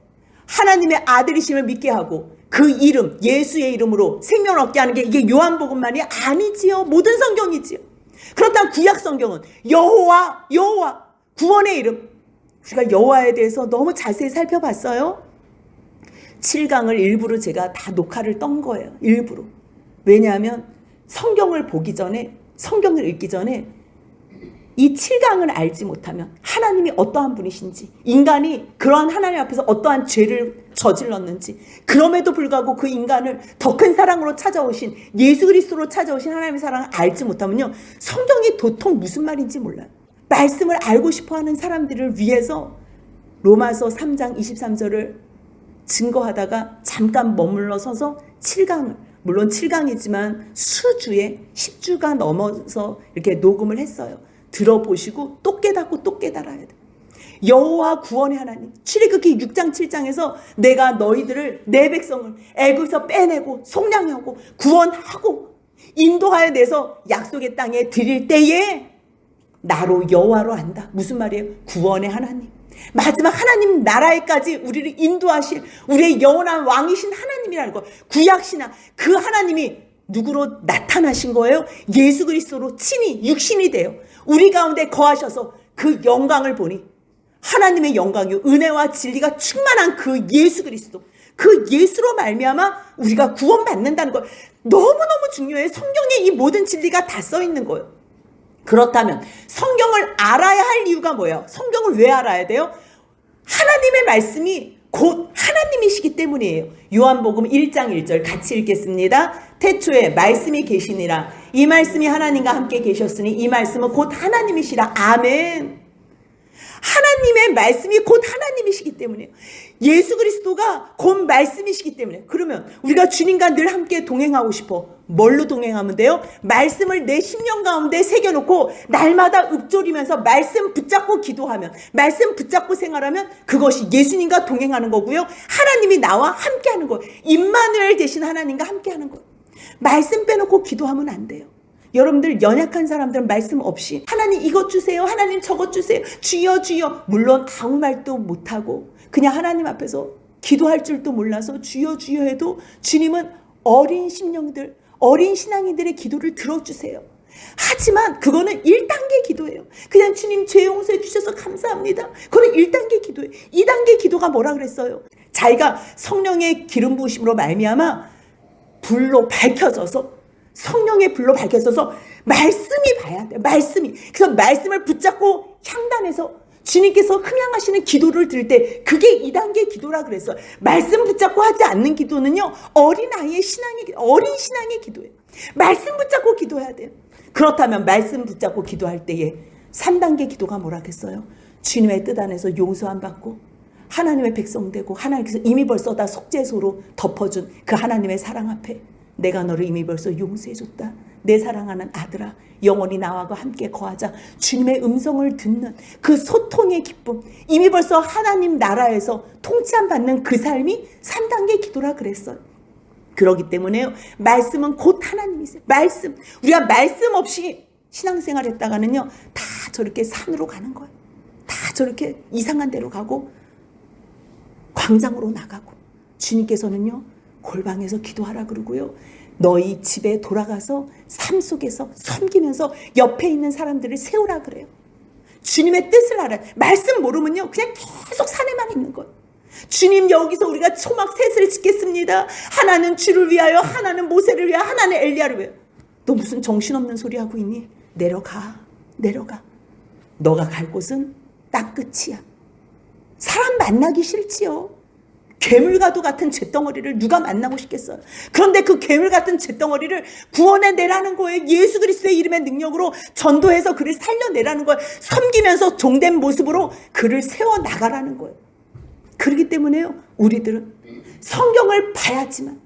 하나님의 아들이심을 믿게 하고 그 이름, 예수의 이름으로 생명을 얻게 하는 게 이게 요한복음만이 아니지요. 모든 성경이지요. 그렇다면 구약 성경은 여호와, 구원의 이름. 우리가 여호와에 대해서 너무 자세히 살펴봤어요. 7강을 일부러 제가 다 녹화를 떤 거예요. 일부러. 왜냐하면 성경을 보기 전에, 성경을 읽기 전에 이 7강을 알지 못하면 하나님이 어떠한 분이신지, 인간이 그러한 하나님 앞에서 어떠한 죄를 저질렀는지, 그럼에도 불구하고 그 인간을 더 큰 사랑으로 찾아오신 예수 그리스도로 찾아오신 하나님의 사랑을 알지 못하면요, 성경이 도통 무슨 말인지 몰라요. 말씀을 알고 싶어하는 사람들을 위해서 로마서 3장 23절을 증거하다가 잠깐 머물러 서서 7강을, 물론 7강이지만 수주에 10주가 넘어서 이렇게 녹음을 했어요. 들어보시고 또 깨닫고 또 깨달아야 돼. 여호와 구원의 하나님. 출애굽기 6장 7장에서 내가 너희들을, 내 백성을 애굽에서 빼내고 속량하고 구원하고 인도하여 내서 약속의 땅에 드릴 때에 나로 여호와로 안다. 무슨 말이에요? 구원의 하나님. 마지막 하나님 나라에까지 우리를 인도하실 우리의 영원한 왕이신 하나님이라는 거. 구약신앙. 그 하나님이 누구로 나타나신 거예요? 예수 그리스도로 친히 육신이 되어 우리 가운데 거하셔서 그 영광을 보니 하나님의 영광이요 은혜와 진리가 충만한 그 예수 그리스도, 그 예수로 말미암아 우리가 구원받는다는 거 너무너무 중요해요. 성경에 이 모든 진리가 다 써 있는 거예요. 그렇다면 성경을 알아야 할 이유가 뭐예요? 성경을 왜 알아야 돼요? 하나님의 말씀이 곧 하나님이시기 때문이에요. 요한복음 1장 1절 같이 읽겠습니다. 태초에 말씀이 계시니라. 이 말씀이 하나님과 함께 계셨으니 이 말씀은 곧 하나님이시라. 아멘. 하나님의 말씀이 곧 하나님이시기 때문이에요. 예수 그리스도가 곧 말씀이시기 때문에. 그러면 우리가 주님과 늘 함께 동행하고 싶어. 뭘로 동행하면 돼요? 말씀을 내 심령 가운데 새겨놓고 날마다 읊조리면서 말씀 붙잡고 기도하면, 말씀 붙잡고 생활하면 그것이 예수님과 동행하는 거고요. 하나님이 나와 함께하는 거예요. 임마누엘 대신 하나님과 함께하는 거예요. 말씀 빼놓고 기도하면 안 돼요. 여러분들 연약한 사람들은 말씀 없이 하나님 이것 주세요, 하나님 저것 주세요, 주여 주여, 물론 아무 말도 못하고 그냥 하나님 앞에서 기도할 줄도 몰라서 주여 주여 해도 주님은 어린 심령들, 어린 신앙인들의 기도를 들어주세요. 하지만 그거는 1단계 기도예요. 그냥 주님 죄 용서해 주셔서 감사합니다. 그거는 1단계 기도예요. 2단계 기도가 뭐라 그랬어요? 자기가 성령의 기름 부으심으로 말미암아 불로 밝혀져서, 성령의 불로 밝혀져서 말씀이 봐야 돼요. 말씀이. 그래서 말씀을 붙잡고 향단해서 주님께서 흠양하시는 기도를 들을 때 그게 2단계 기도라 그랬어요. 말씀 붙잡고 하지 않는 기도는요, 어린 신앙의 기도예요. 말씀 붙잡고 기도해야 돼요. 그렇다면 말씀 붙잡고 기도할 때에 3단계 기도가 뭐라겠어요? 주님의 뜻 안에서 용서함 받고 하나님의 백성 되고 하나님께서 이미 벌써 다 속죄소로 덮어준 그 하나님의 사랑 앞에 내가 너를 이미 벌써 용서해줬다. 내 사랑하는 아들아, 영원히 나와 함께 거하자. 주님의 음성을 듣는 그 소통의 기쁨, 이미 벌써 하나님 나라에서 통치함 받는 그 삶이 3단계 기도라 그랬어요. 그렇기 때문에요, 말씀은 곧 하나님이세요. 말씀. 우리가 말씀 없이 신앙생활 했다가는요, 다 저렇게 산으로 가는 거예요. 다 저렇게 이상한 데로 가고 광장으로 나가고, 주님께서는요 골방에서 기도하라 그러고요, 너희 집에 돌아가서 삶 속에서 섬기면서 옆에 있는 사람들을 세우라 그래요. 주님의 뜻을 알아요. 말씀 모르면요 그냥 계속 산에만 있는 거예요. 주님, 여기서 우리가 초막 셋을 짓겠습니다. 하나는 주를 위하여, 하나는 모세를 위하여, 하나는 엘리야를 위하여. 너 무슨 정신없는 소리 하고 있니? 내려가. 너가 갈 곳은 땅 끝이야. 사람 만나기 싫지요. 괴물과도 같은 잿덩어리를 누가 만나고 싶겠어요? 그런데 그 괴물 같은 잿덩어리를 구원해내라는 거예요. 예수 그리스도의 이름의 능력으로 전도해서 그를 살려내라는 거예요. 섬기면서 종된 모습으로 그를 세워나가라는 거예요. 그렇기 때문에요, 우리들은 성경을 봐야지만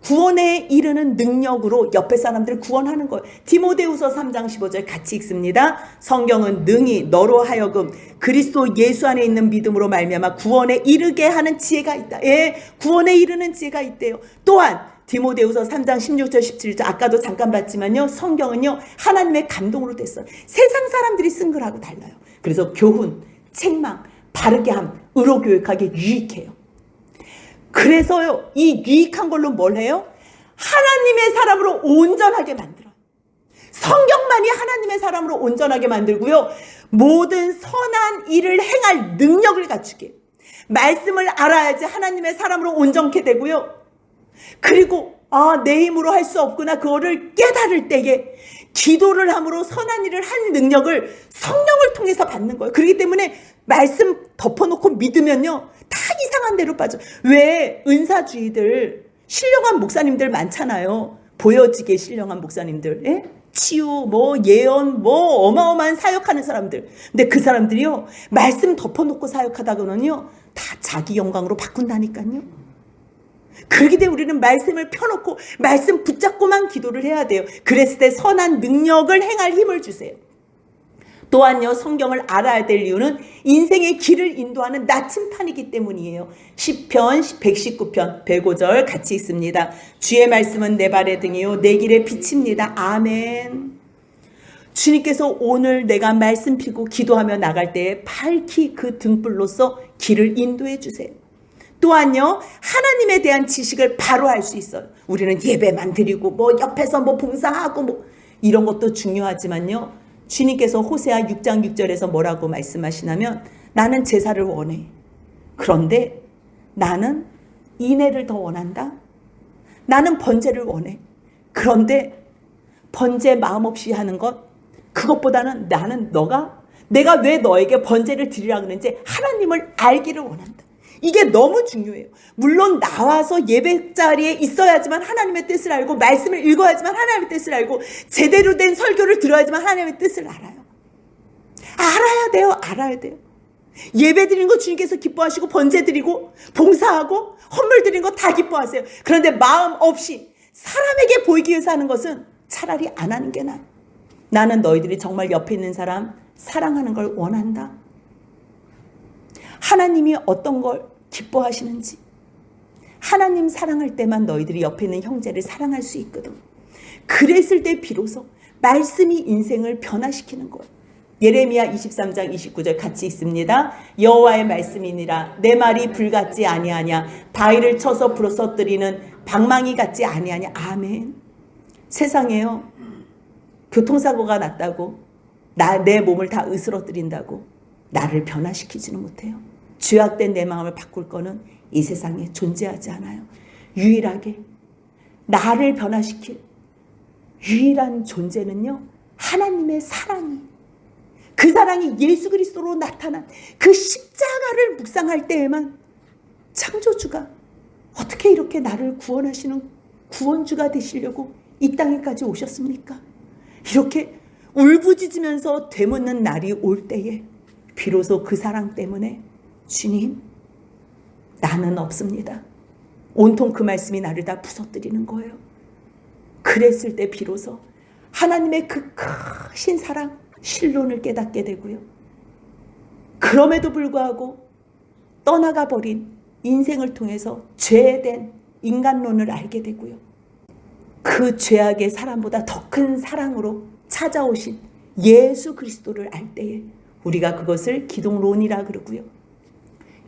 구원에 이르는 능력으로 옆에 사람들을 구원하는 거예요. 디모데후서 3장 15절 같이 읽습니다. 성경은 능히 너로 하여금 그리스도 예수 안에 있는 믿음으로 말미암아 구원에 이르게 하는 지혜가 있다. 예, 구원에 이르는 지혜가 있대요. 또한 디모데후서 3장 16절 17절 아까도 잠깐 봤지만요, 성경은요 하나님의 감동으로 됐어요. 세상 사람들이 쓴 거하고 달라요. 그래서 교훈, 책망, 바르게 함, 의로 교육하기 유익해요. 그래서요, 이 유익한 걸로 뭘 해요? 하나님의 사람으로 온전하게 만들어요. 성경만이 하나님의 사람으로 온전하게 만들고요, 모든 선한 일을 행할 능력을 갖추게 해요. 말씀을 알아야지 하나님의 사람으로 온전케 되고요, 그리고 내 힘으로 할 수 없구나, 그거를 깨달을 때에 기도를 함으로 선한 일을 할 능력을 성령을 통해서 받는 거예요. 그렇기 때문에 말씀 덮어놓고 믿으면요 다 이상한 데로 빠져. 왜 은사주의들, 신령한 목사님들 많잖아요. 보여지게 신령한 목사님들, 예? 치유, 예언, 어마어마한 사역하는 사람들. 근데 그 사람들이요 말씀 덮어놓고 사역하다가는요 다 자기 영광으로 바꾼다니까요. 그렇기 때문에 우리는 말씀을 펴놓고 말씀 붙잡고만 기도를 해야 돼요. 그랬을 때 선한 능력을 행할 힘을 주세요. 또한요, 성경을 알아야 될 이유는 인생의 길을 인도하는 나침판이기 때문이에요. 시편 119편 105절 같이 읽습니다. 주의 말씀은 내 발의 등이요 내 길의 빛입니다. 아멘. 주님께서 오늘 내가 말씀 피고 기도하며 나갈 때에 밝히 그 등불로서 길을 인도해 주세요. 또한요, 하나님에 대한 지식을 바로 알 수 있어요. 우리는 예배만 드리고 옆에서 봉사하고 이런 것도 중요하지만요, 주님께서 호세아 6장 6절에서 뭐라고 말씀하시냐면, 나는 제사를 원해. 그런데 나는 인애를 더 원한다. 나는 번제를 원해. 그런데 번제 마음 없이 하는 것, 그것보다는 나는 너가 내가 왜 너에게 번제를 드리라 그러는지 하나님을 알기를 원한다. 이게 너무 중요해요. 물론 나와서 예배 자리에 있어야지만 하나님의 뜻을 알고 말씀을 읽어야지만 하나님의 뜻을 알고 제대로 된 설교를 들어야지만 하나님의 뜻을 알아요. 알아야 돼요. 알아야 돼요. 예배 드리는 거 주님께서 기뻐하시고 번제 드리고 봉사하고 헌물 드리는 거 다 기뻐하세요. 그런데 마음 없이 사람에게 보이기 위해서 하는 것은 차라리 안 하는 게 나아요. 나는 너희들이 정말 옆에 있는 사람 사랑하는 걸 원한다. 하나님이 어떤 걸 기뻐하시는지, 하나님 사랑할 때만 너희들이 옆에 있는 형제를 사랑할 수 있거든. 그랬을 때 비로소 말씀이 인생을 변화시키는 거예요. 예레미야 23장 29절 같이 있습니다. 여호와의 말씀이니라 내 말이 불같지 아니하냐 바위를 쳐서 부서뜨리는 방망이 같지 아니하냐. 아멘. 세상에요, 교통사고가 났다고 내 몸을 다 으스러뜨린다고 나를 변화시키지는 못해요. 죄악된 내 마음을 바꿀 거는 이 세상에 존재하지 않아요. 유일하게 나를 변화시킬 유일한 존재는요, 하나님의 사랑이, 그 사랑이 예수 그리스도로 나타난 그 십자가를 묵상할 때에만 창조주가 어떻게 이렇게 나를 구원하시는 구원주가 되시려고 이 땅에까지 오셨습니까? 이렇게 울부짖으면서 되묻는 날이 올 때에 비로소 그 사랑 때문에 주님, 나는 없습니다. 온통 그 말씀이 나를 다 부서뜨리는 거예요. 그랬을 때 비로소 하나님의 그 크신 사랑, 신론을 깨닫게 되고요. 그럼에도 불구하고 떠나가 버린 인생을 통해서 죄된 인간론을 알게 되고요. 그 죄악의 사람보다 더 큰 사랑으로 찾아오신 예수 그리스도를 알 때에 우리가 그것을 기독론이라 그러고요.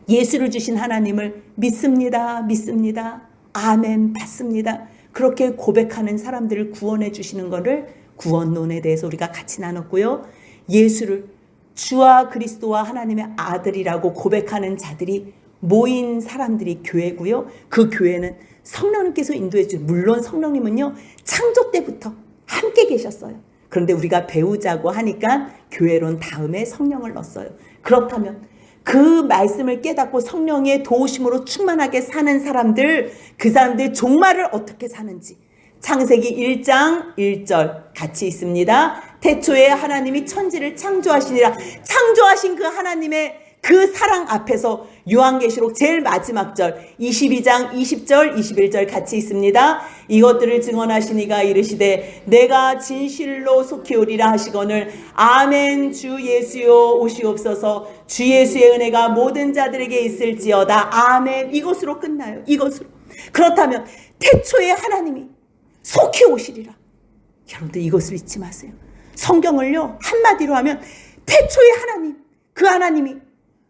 예수를 주신 하나님을 믿습니다. 믿습니다. 아멘 받습니다. 그렇게 고백하는 사람들을 구원해 주시는 것을 구원론에 대해서 우리가 같이 나눴고요. 예수를 주와 그리스도와 하나님의 아들이라고 고백하는 자들이 모인 사람들이 교회고요. 그 교회는 성령님께서 인도해 주신, 물론 성령님은요 창조 때부터 함께 계셨어요. 그런데 우리가 배우자고 하니까 교회론 다음에 성령을 넣었어요. 그렇다면 그 말씀을 깨닫고 성령의 도우심으로 충만하게 사는 사람들, 그 사람들 종말을 어떻게 사는지 창세기 1장 1절 같이 있습니다. 태초에 하나님이 천지를 창조하시니라. 창조하신 그 하나님의 그 사랑 앞에서 요한계시록 제일 마지막 절 22장 20절 21절 같이 있습니다. 이것들을 증언하시니가 이르시되 내가 진실로 속히 오리라 하시거늘 아멘. 주 예수여 오시옵소서. 주 예수의 은혜가 모든 자들에게 있을지어다. 아멘. 이것으로 끝나요. 이것으로. 그렇다면 태초에 하나님이 속히 오시리라. 여러분들 이것을 잊지 마세요. 성경을요 한마디로 하면 태초에 하나님, 그 하나님이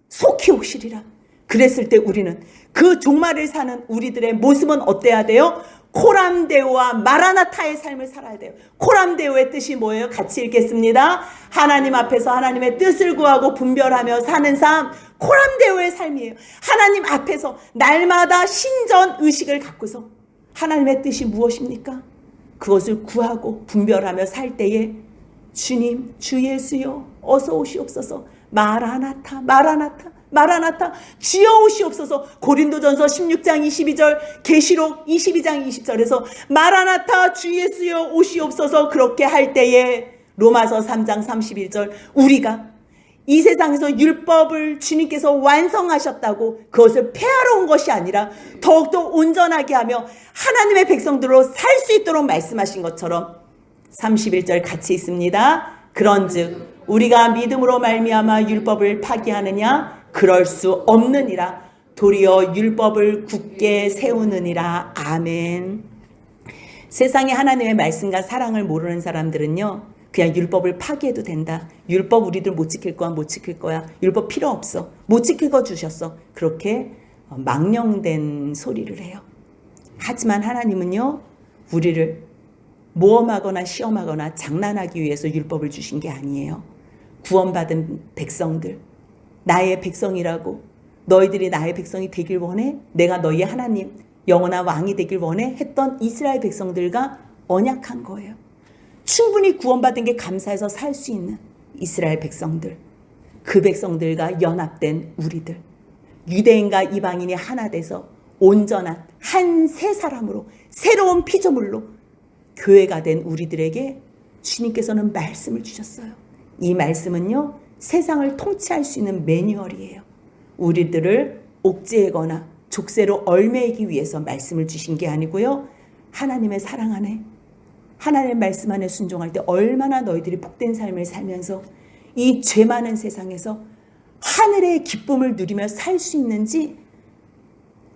속히 오시리라. 그랬을 때 우리는 그 종말을 사는 우리들의 모습은 어때야 돼요? 코람데오와 마라나타의 삶을 살아야 돼요. 코람데오의 뜻이 뭐예요? 같이 읽겠습니다. 하나님 앞에서 하나님의 뜻을 구하고 분별하며 사는 삶, 코람데오의 삶이에요. 하나님 앞에서 날마다 신전 의식을 갖고서 하나님의 뜻이 무엇입니까? 그것을 구하고 분별하며 살 때에 주님, 주 예수여 어서 오시옵소서. 마라나타, 마라나타, 마라나타, 주여 오시옵소서. 고린도전서 16장 22절, 계시록 22장 20절에서 마라나타, 주 예수여 오시옵소서. 그렇게 할 때에 로마서 3장 31절, 우리가 이 세상에서 율법을 주님께서 완성하셨다고 그것을 폐하러 온 것이 아니라 더욱더 온전하게 하며 하나님의 백성들로 살 수 있도록 말씀하신 것처럼 31절 같이 있습니다. 그런즉 우리가 믿음으로 말미암아 율법을 파기하느냐? 그럴 수 없느니라. 도리어 율법을 굳게 세우느니라. 아멘. 세상에 하나님의 말씀과 사랑을 모르는 사람들은요 그냥 율법을 파기해도 된다. 율법 우리들 못 지킬 거야, 못 지킬 거야. 율법 필요 없어. 못 지킬 거 주셨어. 그렇게 망령된 소리를 해요. 하지만 하나님은요 우리를 모험하거나 시험하거나 장난하기 위해서 율법을 주신 게 아니에요. 구원받은 백성들, 나의 백성이라고, 너희들이 나의 백성이 되길 원해? 내가 너희의 하나님, 영원한 왕이 되길 원해? 했던 이스라엘 백성들과 언약한 거예요. 충분히 구원받은 게 감사해서 살 수 있는 이스라엘 백성들. 그 백성들과 연합된 우리들, 유대인과 이방인이 하나 돼서 온전한 한 새 사람으로 새로운 피조물로 교회가 된 우리들에게 주님께서는 말씀을 주셨어요. 이 말씀은요, 세상을 통치할 수 있는 매뉴얼이에요. 우리들을 옥죄거나 족쇄로 얽매이기 위해서 말씀을 주신 게 아니고요, 하나님의 사랑 안에, 하나님의 말씀 안에 순종할 때 얼마나 너희들이 복된 삶을 살면서 이 죄 많은 세상에서 하늘의 기쁨을 누리며 살 수 있는지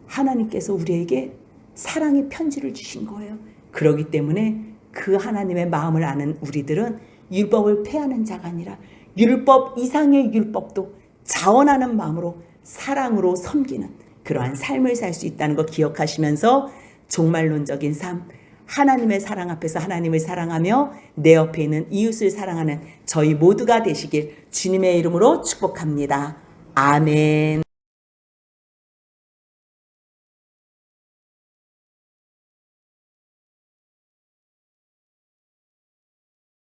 하나님께서 우리에게 사랑의 편지를 주신 거예요. 그렇기 때문에 그 하나님의 마음을 아는 우리들은 율법을 폐하는 자가 아니라 율법 이상의 율법도 자원하는 마음으로 사랑으로 섬기는 그러한 삶을 살 수 있다는 거 기억하시면서 종말론적인 삶, 하나님의 사랑 앞에서 하나님을 사랑하며 내 옆에 있는 이웃을 사랑하는 저희 모두가 되시길 주님의 이름으로 축복합니다. 아멘.